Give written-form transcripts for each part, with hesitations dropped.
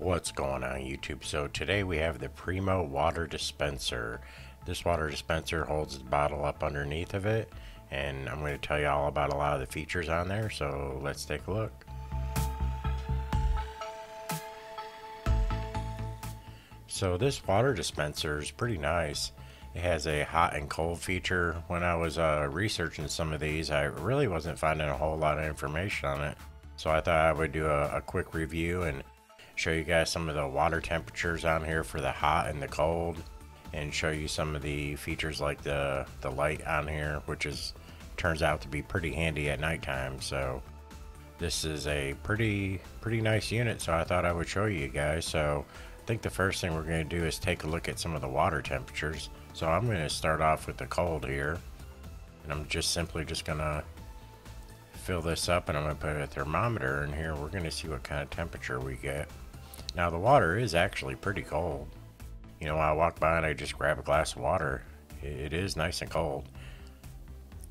What's going on YouTube? So today we have the Primo water dispenser. This water dispenser holds the bottle up underneath of it, and I'm going to tell you all about a lot of the features on there, so let's take a look. So this water dispenser is pretty nice. It has a hot and cold feature. When I was researching some of these, I really wasn't finding a whole lot of information on it. So I thought I would do a quick review and show you guys some of the water temperatures on here for the hot and the cold, and show you some of the features like the light on here, which turns out to be pretty handy at nighttime. So this is a pretty nice unit, so I thought I would show you guys. So I think the first thing we're going to do is take a look at some of the water temperatures. So I'm going to start off with the cold here, and I'm simply going to fill this up, and I'm going to put a thermometer in here. We're going to see what kind of temperature we get. Now the water is actually pretty cold. You know, I walk by and I just grab a glass of water. It is nice and cold.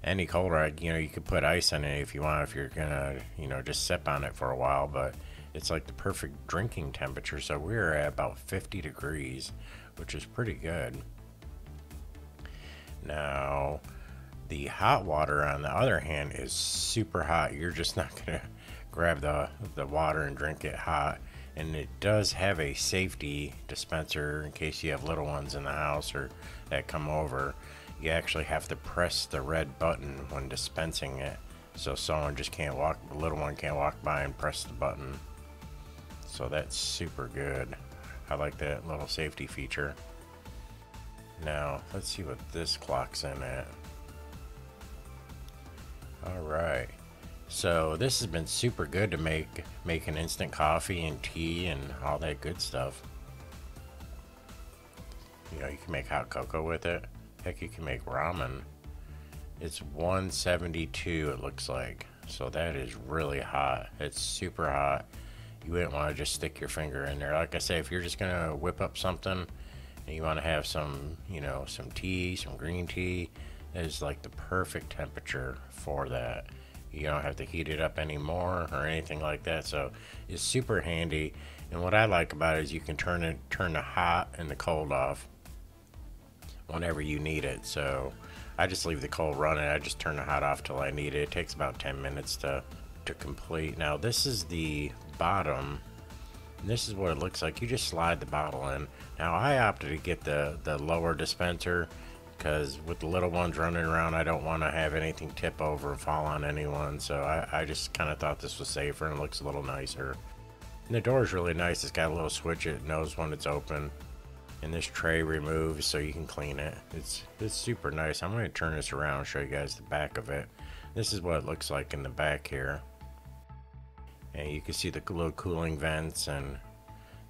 Any colder, you could put ice in it if you want, if you're gonna, just sip on it for a while, but it's like the perfect drinking temperature. So we're at about 50 degrees, which is pretty good. Now, the hot water, on the other hand, is super hot. You're just not gonna grab the water and drink it hot. And it does have a safety dispenser in case you have little ones in the house or that come over. You actually have to press the red button when dispensing it, so someone just can't walk, the little one can't walk by and press the button. So that's super good. I like that little safety feature. Now let's see what this clocks in at. Alright, so this has been super good to make an instant coffee and tea and all that good stuff. You can make hot cocoa with it. Heck, you can make ramen. It's 172, it looks like. So that is really hot. It's super hot. You wouldn't want to just stick your finger in there. Like I say, if you're just gonna whip up something and you want to have some, some tea, some green tea, that is like the perfect temperature for that. You don't have to heat it up anymore or anything like that. So it's super handy. And what I like about it is you can turn the hot and the cold off whenever you need it. So I just leave the cold running. I just turn the hot off till I need it. It takes about 10 minutes to complete. Now this is the bottom, and this is what it looks like. You just slide the bottle in. Now I opted to get the lower dispenser because with the little ones running around, I don't want to have anything tip over and fall on anyone. So I just kind of thought this was safer and looks a little nicer. And the door is really nice. It's got a little switch. It knows when it's open. And this tray removes so you can clean it. It's super nice. I'm going to turn this around and show you guys the back of it. This is what it looks like in the back here. And you can see the little cooling vents and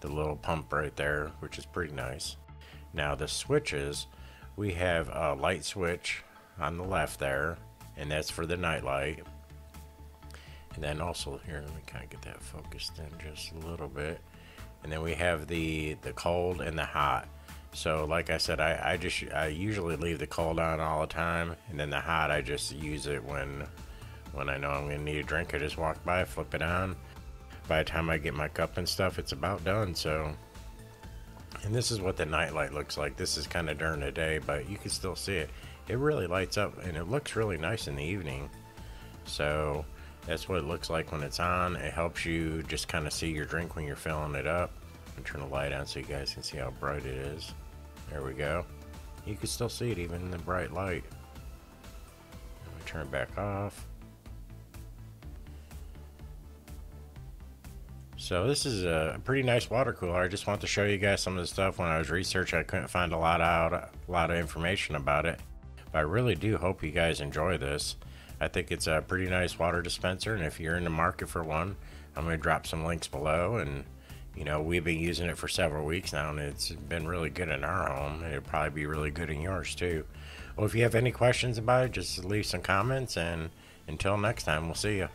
the little pump right there, which is pretty nice. Now the switches, we have a light switch on the left there, and that's for the night light. And then also here, let me kind of get that focused in just a little bit. And then we have the cold and the hot. So like I said, I usually leave the cold on all the time, and then the hot I just use it when I know I'm gonna need a drink. I just walk by, flip it on. By the time I get my cup and stuff, it's about done. So, and this is what the night light looks like. This is kind of during the day, but you can still see it. It really lights up, and it looks really nice in the evening. So that's what it looks like when it's on. It helps you just kind of see your drink when you're filling it up. And turn the light on so you guys can see how bright it is. There we go. You can still see it even in the bright light. Let me turn it back off. So this is a pretty nice water cooler. I just want to show you guys some of the stuff. When I was researching, I couldn't find a lot of information about it. But I really do hope you guys enjoy this. I think it's a pretty nice water dispenser, and if you're in the market for one, I'm going to drop some links below. And we've been using it for several weeks now, and it's been really good in our home, and it'll probably be really good in yours too. Well, if you have any questions about it, just leave some comments, and until next time, we'll see you.